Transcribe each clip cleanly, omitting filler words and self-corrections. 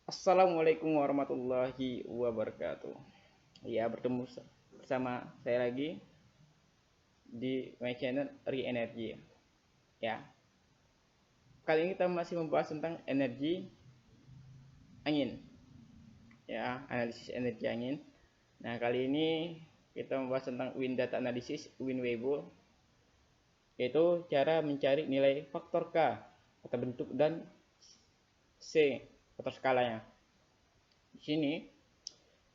Assalamualaikum warahmatullahi wabarakatuh. Ya, bertemu bersama saya lagi di my channel Re-Energy. Ya, kali ini kita masih membahas tentang energi angin. Ya, analisis energi angin. Nah, kali ini kita membahas tentang wind data analysis, wind Weibull, yaitu cara mencari nilai faktor K atau bentuk dan C atau skalanya. Di sini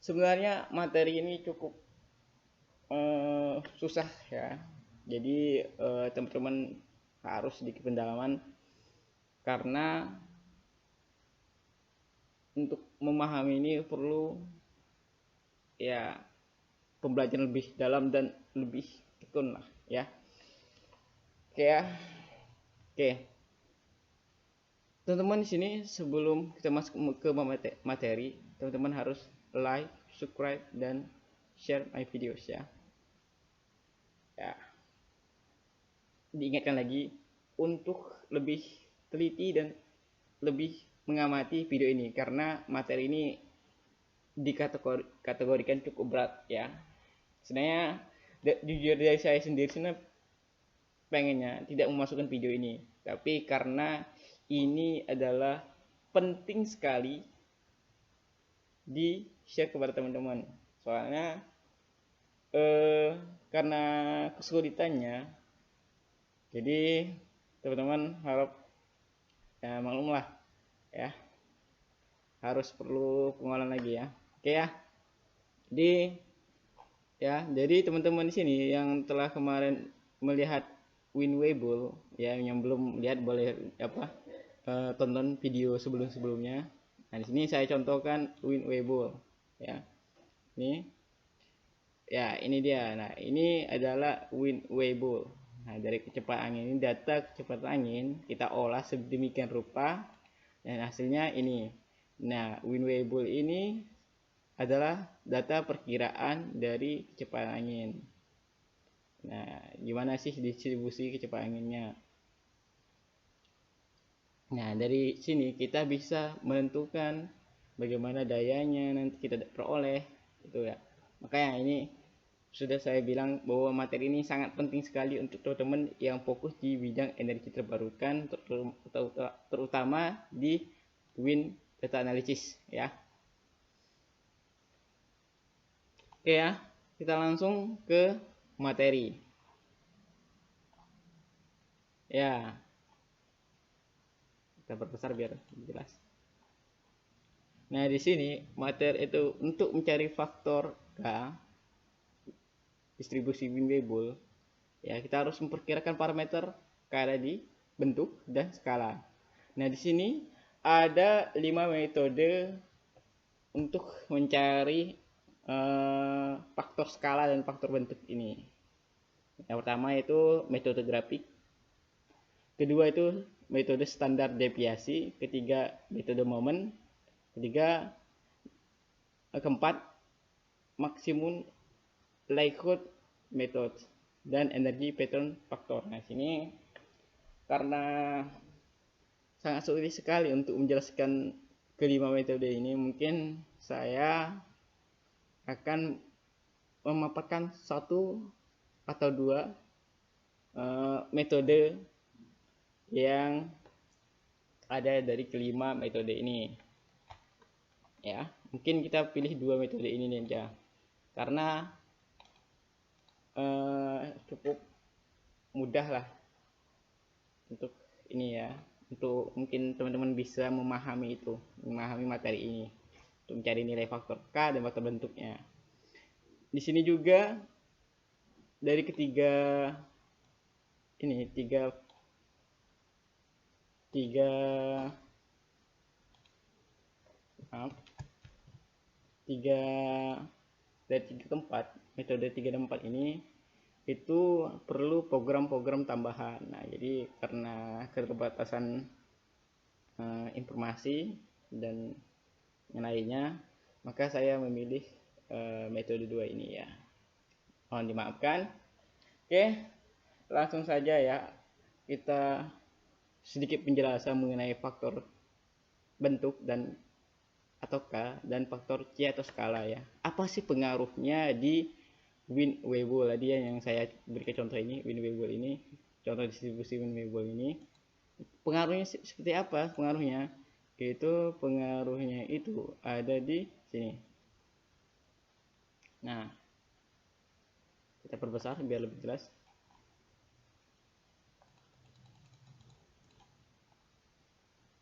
sebenarnya materi ini cukup susah ya. Jadi teman-teman harus sedikit pendalaman karena untuk memahami ini perlu ya pembelajaran lebih dalam dan lebih tekun lah ya. Oke ya. Oke. Teman-teman di sini sebelum kita masuk ke materi, teman-teman harus like, subscribe dan share my videos ya. Ya. Diingatkan lagi untuk lebih teliti dan lebih mengamati video ini karena materi ini dikategorikan cukup berat ya. Sebenarnya jujur dari saya sendiri sebenarnya pengennya tidak memasukkan video ini, tapi karena ini adalah penting sekali di share kepada teman-teman. Soalnya karena kesulitannya, jadi teman-teman harap ya maklum lah ya, harus perlu pengenalan lagi ya. Oke ya. Jadi teman-teman di sini yang telah kemarin melihat wind Weibull ya, yang belum lihat boleh tonton video sebelum-sebelumnya. Nah, di sini saya contohkan wind Weibull ya. Ini dia. Nah, ini adalah wind Weibull. Nah, dari kecepatan angin ini, data kecepatan angin kita olah sedemikian rupa dan hasilnya ini. Nah, wind Weibull ini adalah data perkiraan dari kecepatan angin. Nah, gimana sih distribusi kecepatan anginnya? Nah, dari sini kita bisa menentukan bagaimana dayanya nanti kita peroleh itu ya. Makanya ini sudah saya bilang bahwa materi ini sangat penting sekali untuk teman-teman yang fokus di bidang energi terbarukan, terutama di wind data analysis ya. Oke ya, kita langsung ke materi. Ya, kita perbesar biar jelas. Nah, di sini materi itu untuk mencari faktor K distribusi wind Weibull ya, kita harus memperkirakan parameter K tadi, bentuk dan skala. Nah, di sini ada 5 metode untuk mencari faktor skala dan faktor bentuk ini. Yang pertama itu metode grafik, kedua itu metode standar deviasi, ketiga metode momen, keempat maksimum likelihood method, dan energi pattern factor. Nah, sini karena sangat sulit sekali untuk menjelaskan kelima metode ini, mungkin saya akan memaparkan satu atau dua metode yang ada dari kelima metode ini ya. Mungkin kita pilih dua metode ini aja karena cukup mudah lah untuk ini ya, untuk mungkin teman-teman bisa memahami materi ini untuk mencari nilai faktor K dan faktor bentuknya. Di sini juga dari tiga tempat, metode 3 dan 4 ini itu perlu program-program tambahan. Nah, jadi karena keterbatasan informasi dan yang lainnya, maka saya memilih metode 2 ini ya. Mohon dimaafkan. Oke, langsung saja ya. Kita sedikit penjelasan mengenai faktor bentuk dan atau K dan faktor C atau skala ya. Apa sih pengaruhnya di Wien-Weibull tadi yang saya berikan contoh ini, Wien-Weibull ini, contoh distribusi Wien-Weibull ini. Pengaruhnya seperti apa? Pengaruhnya itu ada di sini. Nah, kita perbesar biar lebih jelas.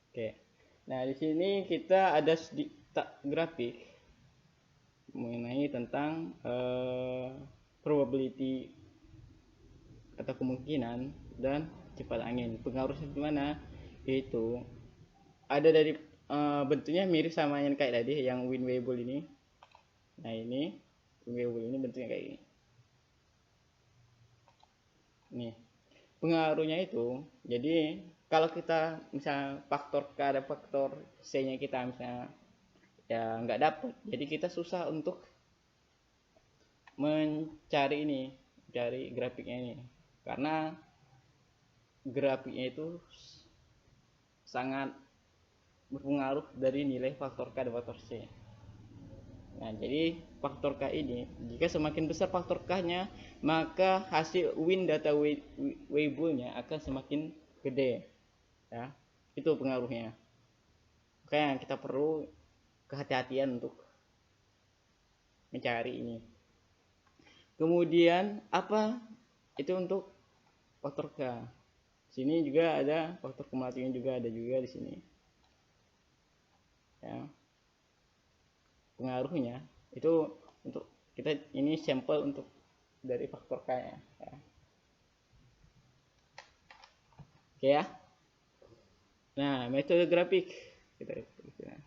Oke. Nah, di sini kita ada grafik mengenai tentang probability atau kemungkinan dan cepat angin. Pengaruhnya gimana? Itu ada dari bentuknya mirip sama yang kayak tadi yang Wien-Weibull ini. Nah, ini Wien-Weibull ini bentuknya kayak gini. Nih, pengaruhnya itu jadi kalau kita misalnya faktor K ada faktor C nya kita misalnya ya nggak dapat, jadi kita susah untuk mencari grafiknya ini, karena grafiknya itu sangat berpengaruh dari nilai faktor K dan faktor C. Nah, jadi faktor K ini, jika semakin besar faktor K-nya, maka hasil Wien data Weibull-nya akan semakin gede. Ya, itu pengaruhnya. Makanya kita perlu kehati-hatian untuk mencari ini. Kemudian apa itu untuk faktor K? Sini juga ada faktor kumulatifnya juga ada juga di sini. Ya. Pengaruhnya itu untuk kita ini sampel untuk dari faktor K ya. Oke ya. Nah, metode grafik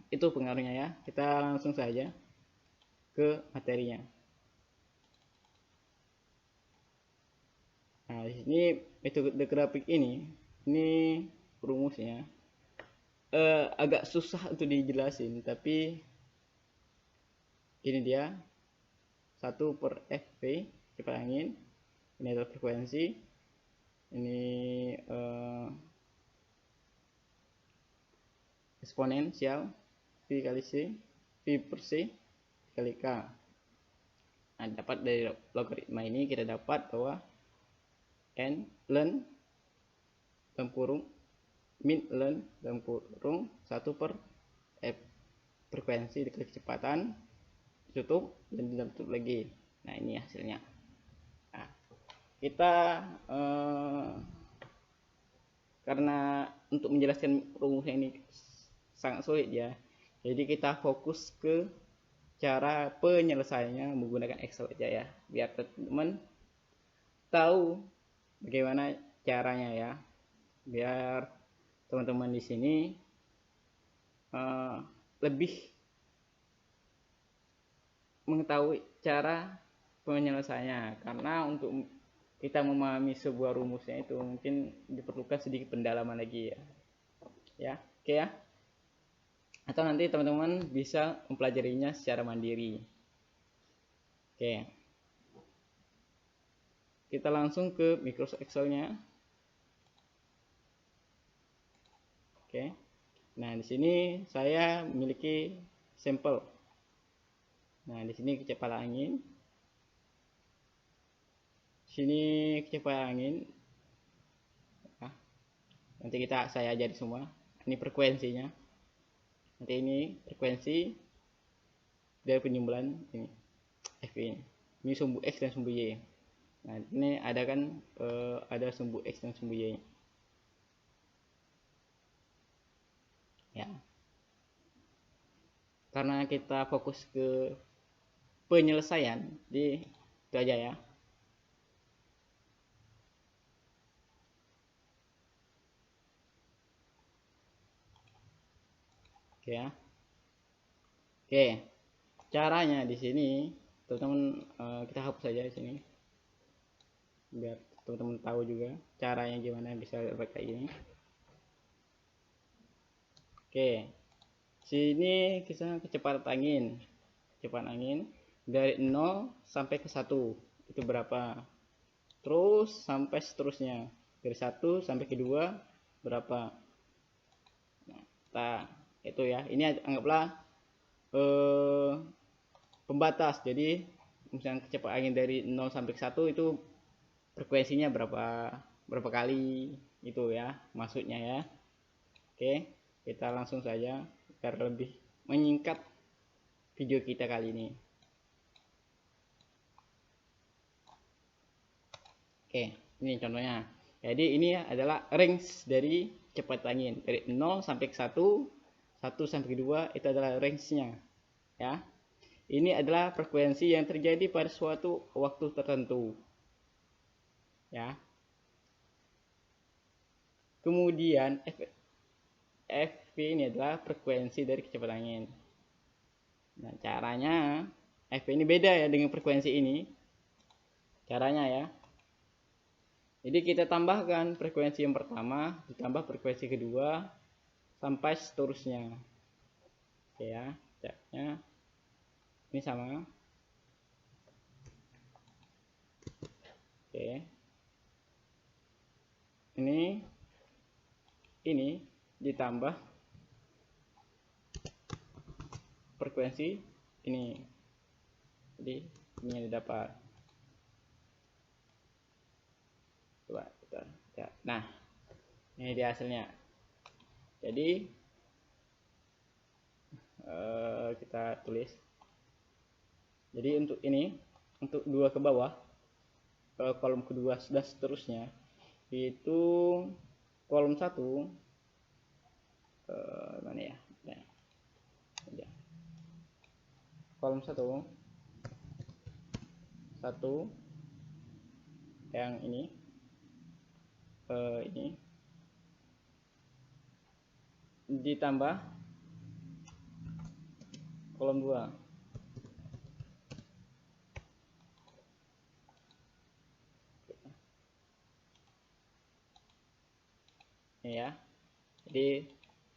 itu pengaruhnya ya. Kita langsung saja ke materinya. Nah, di sini metode grafik ini rumusnya agak susah untuk dijelasin, tapi ini dia 1/Fp cepat angin, ini adalah frekuensi, ini eksponensial V kali C, V per C kali K. Nah, dapat dari logaritma ini kita dapat bahwa N ln dalam kurung min ln dalam kurung 1/F frekuensi dikali kecepatan tutup dan tutup lagi. Nah, ini hasilnya. Nah, kita karena untuk menjelaskan rumusnya ini sangat sulit ya, jadi kita fokus ke cara penyelesaiannya menggunakan Excel aja ya, biar teman-teman tahu bagaimana caranya ya, biar teman-teman di sini lebih mengetahui cara penyelesaiannya, karena untuk kita memahami sebuah rumusnya itu mungkin diperlukan sedikit pendalaman lagi ya. Oke ya, atau nanti teman-teman bisa mempelajarinya secara mandiri. Oke, kita langsung ke Microsoft Excel-nya. Oke, nah di sini saya memiliki sampel. Nah, di sini kecepatan angin. Sini kecepatan angin. Nah, nanti saya ajarin semua. Ini frekuensinya. Nanti ini frekuensi dari penyumbulan ini F ini. Ini sumbu X dan sumbu Y. Nah, ini ada kan ada sumbu X dan sumbu Y. Ya. Karena kita fokus ke penyelesaian, di itu aja ya. Oke ya. Oke, caranya di sini teman-teman kita hapus saja di sini biar teman-teman tahu juga caranya gimana bisa dapat kayak gini. Oke, sini kita kecepatan angin dari 0 sampai ke 1 itu berapa, terus sampai seterusnya dari 1 sampai ke 2 berapa. Nah, itu ya, ini anggaplah pembatas. Jadi misalnya kecepatan angin dari 0 sampai 1 itu frekuensinya berapa kali itu ya maksudnya ya. Oke, kita langsung saja biar lebih menyingkat video kita kali ini. Oke, ini contohnya. Jadi ini adalah range dari kecepatan angin dari 0 sampai ke 1, 1 sampai ke 2 itu adalah range-nya. Ya. Ini adalah frekuensi yang terjadi pada suatu waktu tertentu. Ya. Kemudian Fp ini adalah frekuensi dari kecepatan angin. Nah, caranya Fp ini beda ya dengan frekuensi ini. Caranya ya. Jadi kita tambahkan frekuensi yang pertama ditambah frekuensi kedua sampai seterusnya. Oke ya, caranya ini sama. Oke. Ini ditambah frekuensi ini. Jadi ini yang didapat. Coba kita ya. Nah, ini dia hasilnya. Jadi kita tulis. Jadi untuk ini, untuk dua ke bawah, kolom kedua dan seterusnya, itu kolom 1 mana ya? Nah, kolom 1 yang ini ditambah kolom 2. Ini ya. Jadi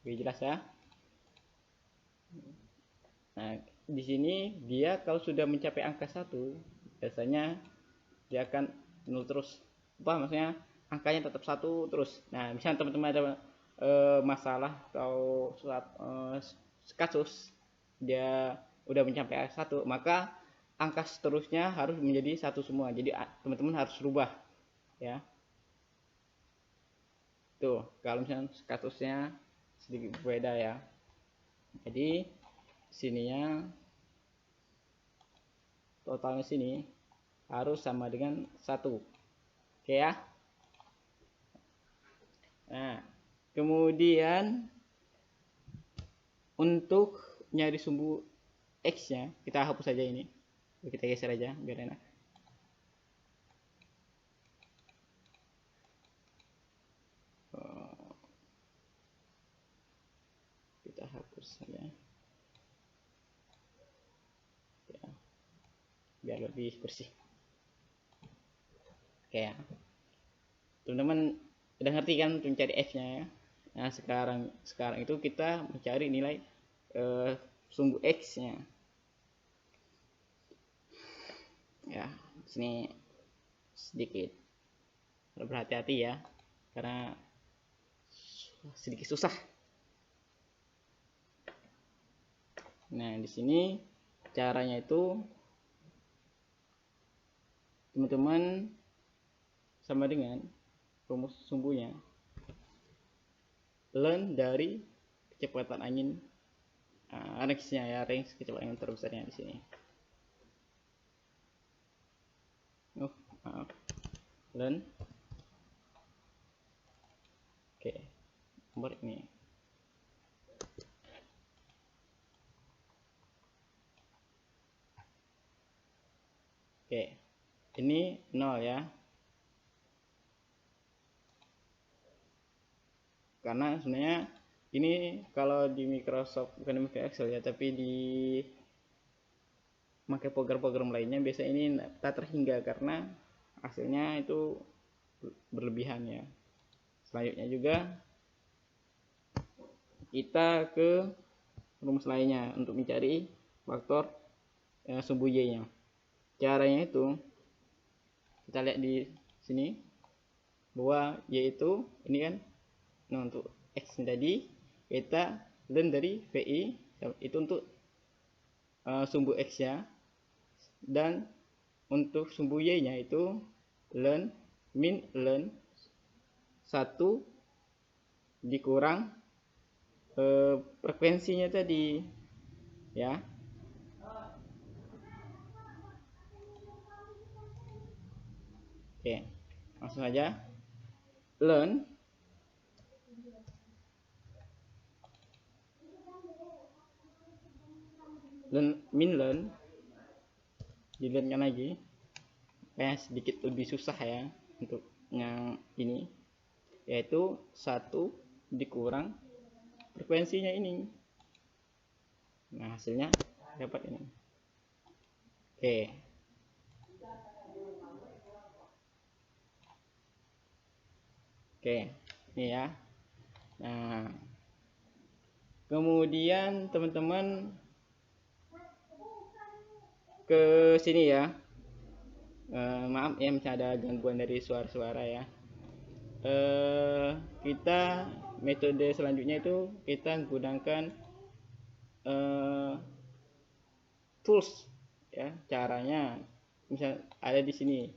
lebih jelas ya. Nah, di sini dia kalau sudah mencapai angka 1, biasanya dia akan 0 terus. Apa maksudnya? Angkanya tetap 1 terus. Nah, misalnya teman-teman ada masalah atau kasus dia udah mencapai 1, maka angka seterusnya harus menjadi 1 semua. Jadi teman-teman harus rubah ya. Tuh, kalau misalnya kasusnya sedikit berbeda ya. Jadi sininya totalnya sini harus sama dengan 1. Oke ya. Nah, kemudian untuk nyari sumbu X-nya, kita hapus saja ini. Kita geser aja biar enak. Kita hapus saja. Ya, biar lebih bersih. Oke ya. Teman-teman udah ngerti kan untuk mencari F-nya ya. Nah, sekarang itu kita mencari nilai sumbu X-nya. Ya, sini sedikit berhati-hati ya, karena sedikit susah. Nah, di sini caranya itu teman-teman sama dengan rumus sumbunya ln dari kecepatan angin range-nya ya, range kecepatan angin terbesarnya di sini. Maaf, ln nomor ini. Ini 0 ya, karena sebenarnya ini kalau di Microsoft, bukan di Microsoft Excel ya, tapi di pakai program-program lainnya biasanya ini tak terhingga karena hasilnya itu berlebihan ya. Selanjutnya juga kita ke rumus lainnya untuk mencari faktor sumbu y-nya. Caranya itu kita lihat di sini bahwa y itu ini kan, nah untuk x tadi kita ln dari vi itu untuk sumbu X-nya, dan untuk sumbu Y-nya itu ln min ln 1 dikurang frekuensinya tadi ya. Oke, langsung saja. Ln min ln dilenkan lagi, kayak sedikit lebih susah ya untuk yang ini, yaitu 1 dikurang frekuensinya ini. Nah, hasilnya dapat ini. Oke, ini ya. Nah, kemudian teman-teman ke sini ya. Maaf ya, misalnya ada gangguan dari suara-suara ya. Kita metode selanjutnya itu kita menggunakan tools ya. Caranya misal ada di sini,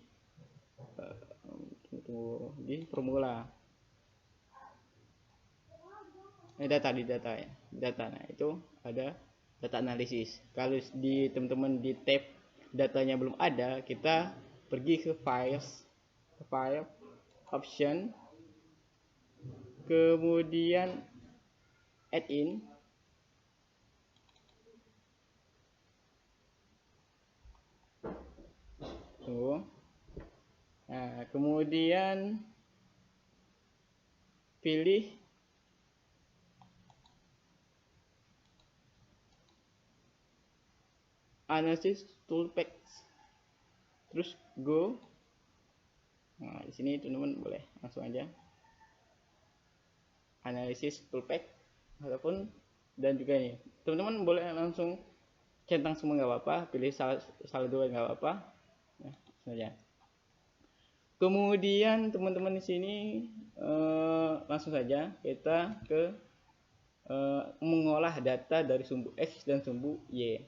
di formula data ya, data. Nah, itu ada data analisis. Kalau di teman-teman di tab datanya belum ada, kita pergi ke file option, kemudian add in, nah, kemudian pilih analysis toolpacks, terus go. Nah, di sini teman-teman boleh langsung aja analisis toolpack, ataupun dan juga ini teman-teman boleh langsung centang semua nggak apa-apa, pilih salah dua nggak apa-apa. Nah, saja. Kemudian teman-teman di sini langsung saja kita ke mengolah data dari sumbu X dan sumbu Y.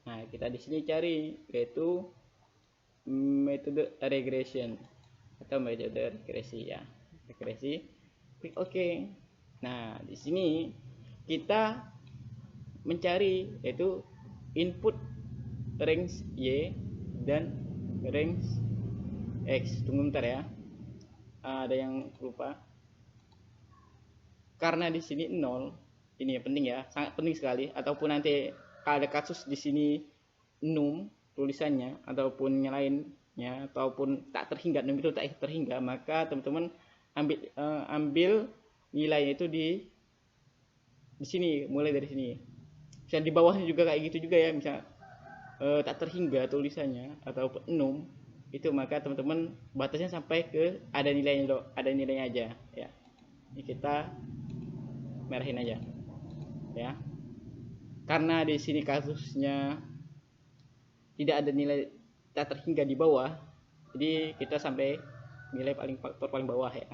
Nah, kita di sini cari yaitu metode regression atau metode regresi ya. Regresi, klik OK. Nah, di sini kita mencari yaitu input range Y dan range X. Tunggu bentar ya. Ada yang lupa. Karena di sini 0, ini penting ya, sangat penting sekali. Ataupun nanti kalau ada kasus di sini num tulisannya ataupun yang lainnya, ataupun tak terhingga, num itu tak terhingga, maka teman-teman ambil nilainya itu di sini, mulai dari sini. Bisa di bawahnya juga kayak gitu juga ya, misal tak terhingga tulisannya ataupun num itu, maka teman-teman batasnya sampai ke ada nilainya aja ya. Ini kita merahin aja ya, karena di sini kasusnya tidak ada nilai tak terhingga di bawah, jadi kita sampai nilai faktor paling bawah ya.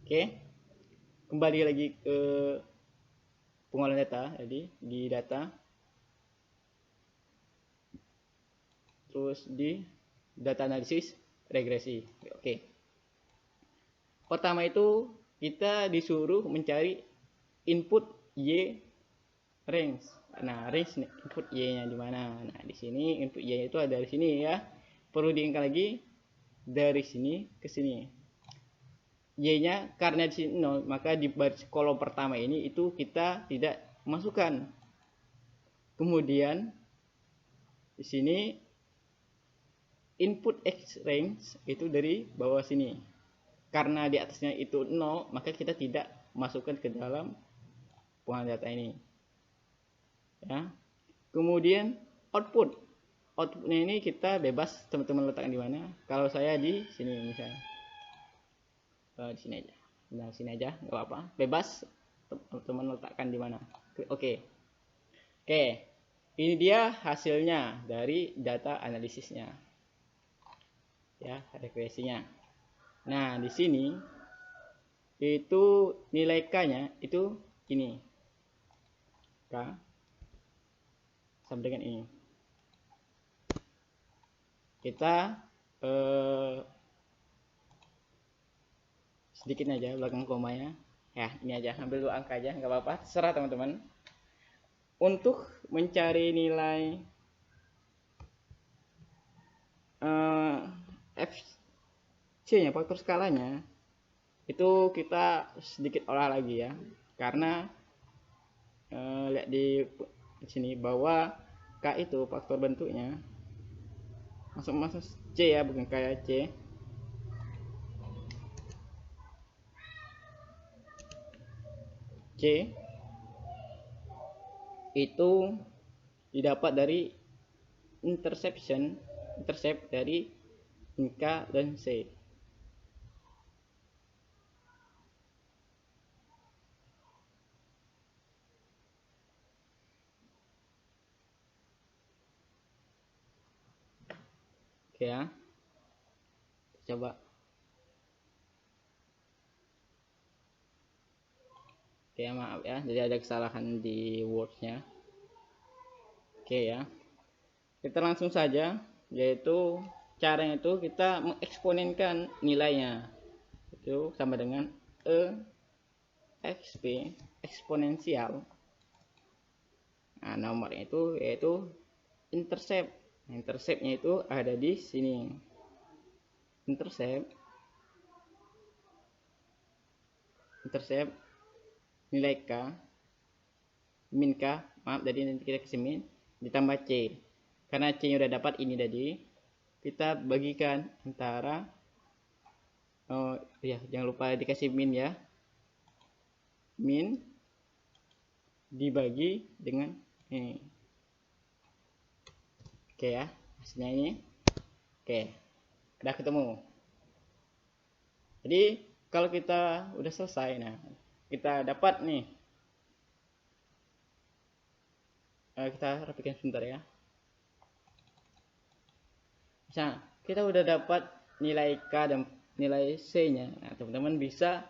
Oke, kembali lagi ke pengolahan data. Jadi di data, terus di data analisis regresi. Oke, pertama itu kita disuruh mencari input Y range. Nah, range input Y-nya di mana? Nah, di sini input Y itu ada di sini ya. Perlu diingat lagi dari sini ke sini. Y-nya karena di sini 0, maka di baris kolom pertama ini itu kita tidak masukkan. Kemudian di sini input X range itu dari bawah sini. Karena di atasnya itu 0, maka kita tidak masukkan ke dalam pengolahan data ini. Ya. Kemudian outputnya ini kita bebas teman-teman letakkan di mana. Kalau saya di sini misalnya, di sini aja, nah sini aja nggak apa-apa, bebas teman-teman letakkan di mana. Oke, ini dia hasilnya dari data analisisnya ya, regresinya. Nah, di sini itu nilai K-nya itu ini. K sama dengan ini. Kita sedikit aja belakang komanya. Ya, ini aja, ambil 2 angka aja, nggak apa-apa, terserah teman-teman. Untuk mencari nilai FC-nya, faktor skalanya, itu kita sedikit olah lagi ya. Karena lihat di sini bahwa K itu faktor bentuknya masuk C ya, bukan kayak C. C itu didapat dari intercept dari K dan C. Oke ya, coba. Oke ya, maaf ya, jadi ada kesalahan di Word-nya. Oke ya, kita langsung saja, yaitu caranya itu kita mengeksponenkan nilainya, itu sama dengan exp eksponensial. Nah, nomornya itu yaitu intercept. Interceptnya itu ada di sini. Intercept nilai K min K, maaf, jadi nanti kita kasih min ditambah C. Karena C nya udah dapat ini tadi, kita bagikan antara, oh ya, jangan lupa dikasih min ya, min dibagi dengan ini. Oke ya, hasilnya ini. Oke, udah ketemu. Jadi kalau kita udah selesai, nah kita dapat nih, kita rapikan sebentar ya. Nah, kita udah dapat nilai K dan nilai C-nya. Nah, teman-teman bisa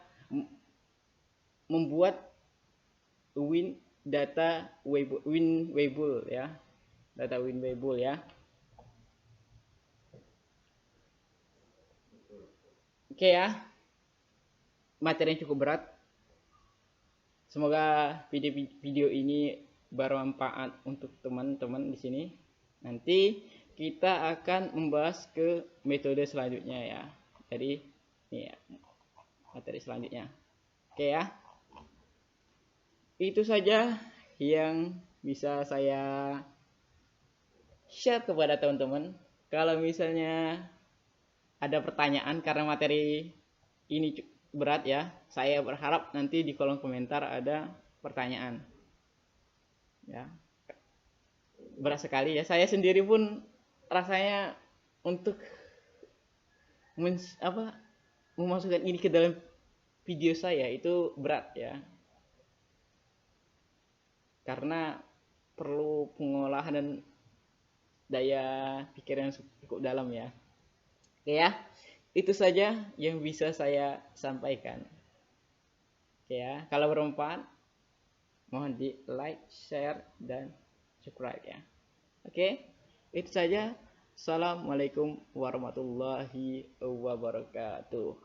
membuat data Weibull ya. Data Weibull ya. Oke ya. Materi yang cukup berat. Semoga video ini bermanfaat untuk teman-teman di sini. Nanti kita akan membahas ke metode selanjutnya ya. Jadi ini ya, materi selanjutnya. Oke ya. Itu saja yang bisa saya share kepada teman-teman. Kalau misalnya ada pertanyaan karena materi ini berat ya, saya berharap nanti di kolom komentar ada pertanyaan. Ya. Berat sekali ya. Saya sendiri pun rasanya untuk memasukkan ini ke dalam video saya itu berat ya. Karena perlu pengolahan dan daya pikiran yang cukup dalam ya. Oke ya, itu saja yang bisa saya sampaikan. Oke ya, kalau bermanfaat mohon di like, share, dan subscribe ya. Oke, itu saja. Assalamualaikum warahmatullahi wabarakatuh.